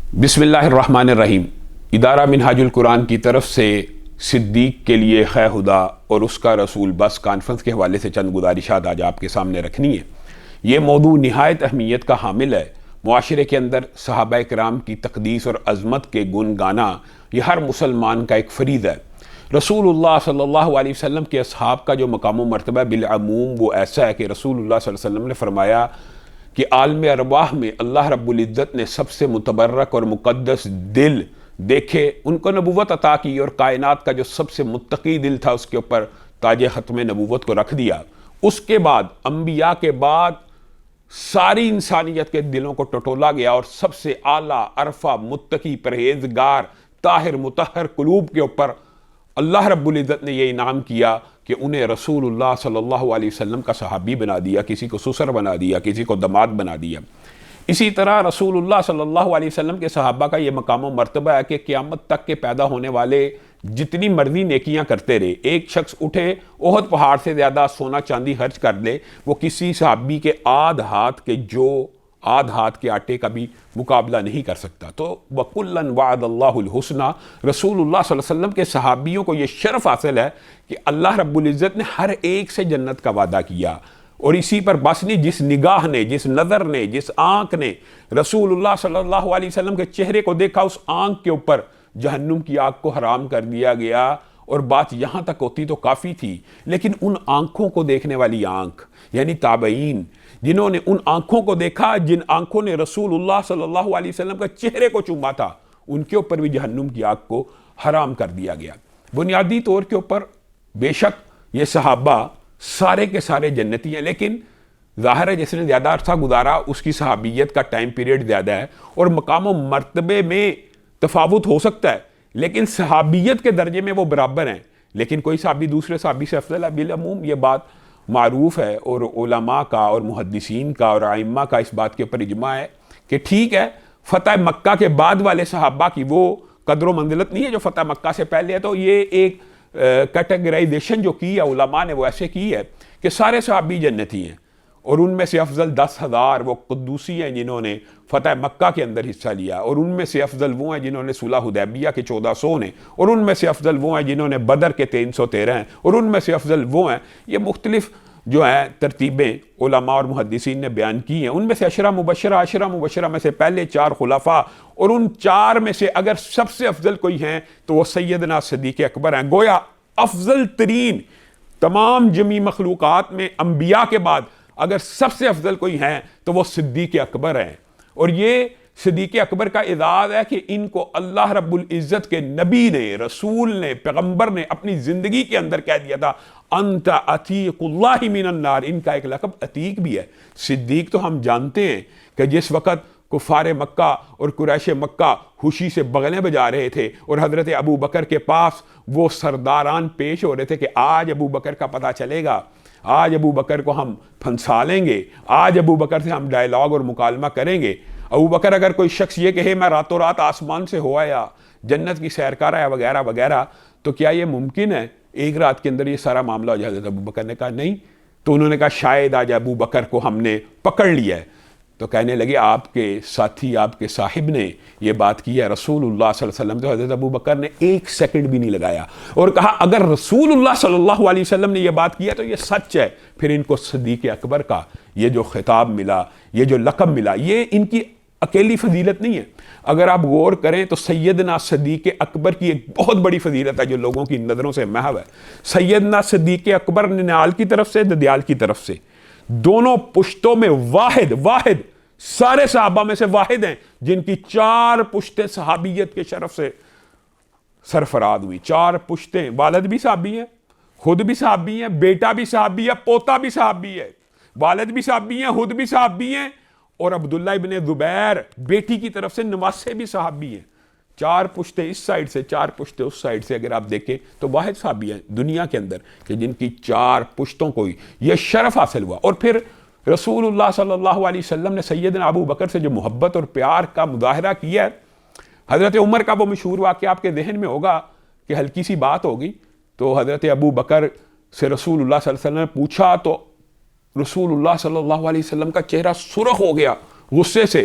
بسم اللہ الرحمن الرحیم۔ ادارہ منہاج القرآن کی طرف سے صدیق کے لیے خیر خدا اور اس کا رسول بس کانفرنس کے حوالے سے چند گزارشات آج آپ کے سامنے رکھنی ہے۔ یہ موضوع نہایت اہمیت کا حامل ہے۔ معاشرے کے اندر صحابہ کرام کی تقدیس اور عظمت کے گن گانا یہ ہر مسلمان کا ایک فریضہ ہے۔ رسول اللہ صلی اللہ علیہ وسلم کے اصحاب کا جو مقام و مرتبہ بالعموم وہ ایسا ہے کہ رسول اللہ صلی اللہ علیہ وسلم نے فرمایا کہ عالم ارواح میں اللہ رب العزت نے سب سے متبرک اور مقدس دل دیکھے، ان کو نبوت عطا کی اور کائنات کا جو سب سے متقی دل تھا اس کے اوپر تاج ختم نبوت کو رکھ دیا۔ اس کے بعد انبیاء کے بعد ساری انسانیت کے دلوں کو ٹٹولا گیا اور سب سے اعلیٰ عرفہ متقی پرہیزگار طاہر مطہر قلوب کے اوپر اللہ رب العزت نے یہ انعام کیا کہ انہیں رسول اللہ صلی اللہ علیہ وسلم کا صحابی بنا دیا، کسی کو سسر بنا دیا، کسی کو داماد بنا دیا۔ اسی طرح رسول اللہ صلی اللہ علیہ وسلم کے صحابہ کا یہ مقام و مرتبہ ہے کہ قیامت تک کے پیدا ہونے والے جتنی مرضی نیکیاں کرتے رہے، ایک شخص اٹھے احد پہاڑ سے زیادہ سونا چاندی خرچ کر لے، وہ کسی صحابی کے آدھ ہاتھ کے آٹے کا بھی مقابلہ نہیں کر سکتا۔ تو وَكُلًّا وَعَدَ اللَّهُ الْحُسْنَى، رسول اللہ صلی اللہ علیہ وسلم کے صحابیوں کو یہ شرف حاصل ہے کہ اللہ رب العزت نے ہر ایک سے جنت کا وعدہ کیا، اور اسی پر بس نہیں، جس نگاہ نے، جس نظر نے، جس آنکھ نے رسول اللہ صلی اللہ علیہ وسلم کے چہرے کو دیکھا، اس آنکھ کے اوپر جہنم کی آگ کو حرام کر دیا گیا۔ اور بات یہاں تک ہوتی تو کافی تھی، لیکن ان آنکھوں کو دیکھنے والی آنکھ یعنی تابعین، جنہوں نے ان آنکھوں کو دیکھا جن آنکھوں نے رسول اللہ صلی اللہ علیہ وسلم کے چہرے کو چوما تھا، ان کے اوپر بھی جہنم کی آگ کو حرام کر دیا گیا۔ بنیادی طور کے اوپر بے شک یہ صحابہ سارے کے سارے جنتی ہیں، لیکن ظاہر ہے جس نے زیادہ عرصہ گزارا اس کی صحابیت کا ٹائم پیریڈ زیادہ ہے اور مقام و مرتبے میں تفاوت ہو سکتا ہے، لیکن صحابیت کے درجے میں وہ برابر ہیں۔ لیکن کوئی صحابی دوسرے صحابی سے افضل ہے، بالعموم یہ بات معروف ہے، اور علماء کا اور محدثین کا اور ائمہ کا اس بات کے اوپر اجماع ہے کہ ٹھیک ہے، فتح مکہ کے بعد والے صحابہ کی وہ قدر و منزلت نہیں ہے جو فتح مکہ سے پہلے ہے۔ تو یہ ایک کیٹیگرائزیشن جو کی ہے علماء نے وہ ایسے کی ہے کہ سارے صحابی جنتی ہیں، اور ان میں سے افضل 10,000 وہ قدوسی ہیں جنہوں نے فتح مکہ کے اندر حصہ لیا، اور ان میں سے افضل وہ ہیں جنہوں نے صلح حدیبیہ کے 1400 ہیں، اور ان میں سے افضل وہ ہیں جنہوں نے بدر کے 313 ہیں، اور ان میں سے افضل وہ ہیں، یہ مختلف جو ہیں ترتیبیں علماء اور محدثین نے بیان کی ہیں۔ ان میں سے عشرہ مبشرہ میں سے پہلے 4 خلفاء، اور ان 4 میں سے اگر سب سے افضل کوئی ہیں تو وہ سیدنا صدیق اکبر ہیں۔ گویا افضل ترین تمام جمی مخلوقات میں انبیاء کے بعد اگر سب سے افضل کوئی ہیں تو وہ صدیق اکبر ہیں، اور یہ صدیق اکبر کا اعزاز ہے کہ ان کو اللہ رب العزت کے نبی نے، رسول نے، پیغمبر نے اپنی زندگی کے اندر کہہ دیا تھا انت عتیق اللہ من النار۔ ان کا ایک لقب عتیق بھی ہے۔ صدیق تو ہم جانتے ہیں کہ جس وقت کفار مکہ اور قریش مکہ خوشی سے بغلیں بجا رہے تھے اور حضرت ابو بکر کے پاس وہ سرداران پیش ہو رہے تھے کہ آج ابو بکر کا پتہ چلے گا، آج ابو بکر کو ہم پھنسا لیں گے، آج ابو بکر سے ہم ڈائلاگ اور مکالمہ کریں گے۔ ابو بکر اگر کوئی شخص یہ کہے میں راتوں رات آسمان سے ہو آیا، جنت کی سیر کر آیا وغیرہ وغیرہ، تو کیا یہ ممکن ہے ایک رات کے اندر یہ سارا معاملہ ہو جائے؟ حضرت ابو بکر نے کہا نہیں۔ تو انہوں نے کہا شاید آج ابو بکر کو ہم نے پکڑ لیا ہے۔ تو کہنے لگے آپ کے ساتھی، آپ کے صاحب نے یہ بات کی ہے، رسول اللہ صلی اللہ علیہ وسلم۔ تو حضرت ابو بکر نے ایک سیکنڈ بھی نہیں لگایا اور کہا اگر رسول اللہ صلی اللہ علیہ وسلم نے یہ بات کیا تو یہ سچ ہے۔ پھر ان کو صدیق اکبر کا یہ جو خطاب ملا، یہ جو لقب ملا، یہ ان کی اکیلی فضیلت نہیں ہے۔ اگر آپ غور کریں تو سیدنا صدیق اکبر کی ایک بہت بڑی فضیلت ہے جو لوگوں کی نظروں سے محو ہے۔ سیدنا صدیق اکبر ننال کی طرف سے، ددیال کی طرف سے، دونوں پشتوں میں واحد سارے صحابہ میں سے واحد ہیں جن کی 4 پشتیں صحابیت کے شرف سے سرفراز ہوئی۔ 4 پشتیں، والد بھی صحابی ہیں، خود بھی صحابی ہیں، بیٹا بھی صحابی ہے، پوتا بھی صحابی ہے، والد بھی صحابی ہیں، خود بھی صحابی ہیں، اور عبداللہ ابن زبیر بیٹی کی طرف سے نواسے بھی صحابی ہیں۔ 4 پشتیں اس سائڈ سے، 4 پشتیں اس سائڈ سے، اگر آپ دیکھیں تو واحد صحابی ہیں دنیا کے اندر کہ جن کی 4 پشتوں کو یہ شرف حاصل ہوا۔ اور پھر رسول اللہ صلی اللہ علیہ وسلم نے سیدنا ابو بکر سے جو محبت اور پیار کا مظاہرہ کیا ہے، حضرت عمر کا وہ مشہور واقعہ آپ کے ذہن میں ہوگا کہ ہلکی سی بات ہوگی تو حضرت ابو بکر سے رسول اللہ صلی اللہ علیہ وسلم نے پوچھا تو رسول اللہ صلی اللہ علیہ وسلم کا چہرہ سرخ ہو گیا غصے سے۔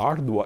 8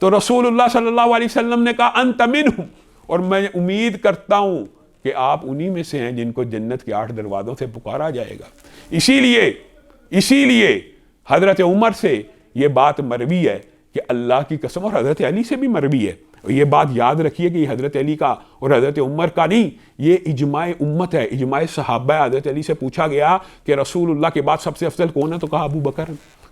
تو رسول اللہ صلی اللہ علیہ وسلم نے کہا انت منہم، اور میں امید کرتا ہوں کہ آپ انہی میں سے ہیں جن کو جنت کے 8 دروازوں سے پکارا جائے گا۔ اسی لیے حضرت عمر سے یہ بات مروی ہے کہ اللہ کی قسم، اور حضرت علی سے بھی مروی ہے، اور یہ بات یاد رکھیے کہ یہ حضرت علی کا اور حضرت عمر کا نہیں، یہ اجماع امت ہے، اجماع صحابہ ہے۔ حضرت علی سے پوچھا گیا کہ رسول اللہ کے بعد سب سے افضل کون ہے؟ تو کہا ابو بکر،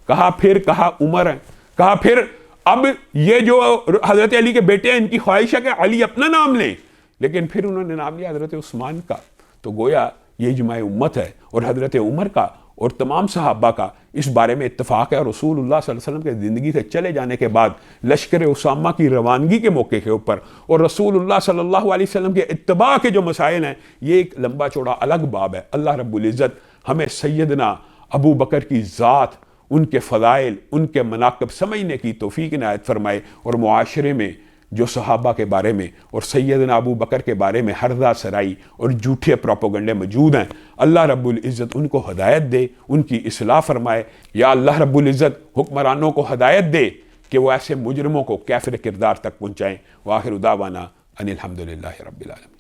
کہا عمر ہے، کہا پھر اب یہ جو حضرت علی کے بیٹے ہیں ان کی خواہش ہے کہ علی اپنا نام لیں، لیکن پھر انہوں نے نام لیا حضرت عثمان کا۔ تو گویا یہ اجماع امت ہے، اور حضرت عمر کا اور تمام صحابہ کا اس بارے میں اتفاق ہے۔ اور رسول اللہ صلی اللہ علیہ وسلم کے زندگی سے چلے جانے کے بعد لشکر اسامہ کی روانگی کے موقع کے اوپر اور رسول اللہ صلی اللہ علیہ وسلم کے اتباع کے جو مسائل ہیں، یہ ایک لمبا چوڑا الگ باب ہے۔ اللہ رب العزت ہمیں سیدنا ابو بکر کی ذات، ان کے فضائل، ان کے مناقب سمجھنے کی توفیق عنایت فرمائے، اور معاشرے میں جو صحابہ کے بارے میں اور سیدنا ابو بکر کے بارے میں ہرزہ سرائی اور جھوٹے پروپیگنڈے موجود ہیں، اللہ رب العزت ان کو ہدایت دے، ان کی اصلاح فرمائے۔ یا اللہ رب العزت حکمرانوں کو ہدایت دے کہ وہ ایسے مجرموں کو کافر کردار تک پہنچائیں۔ وآخر دعوانا ان الحمدللہ رب العالمین۔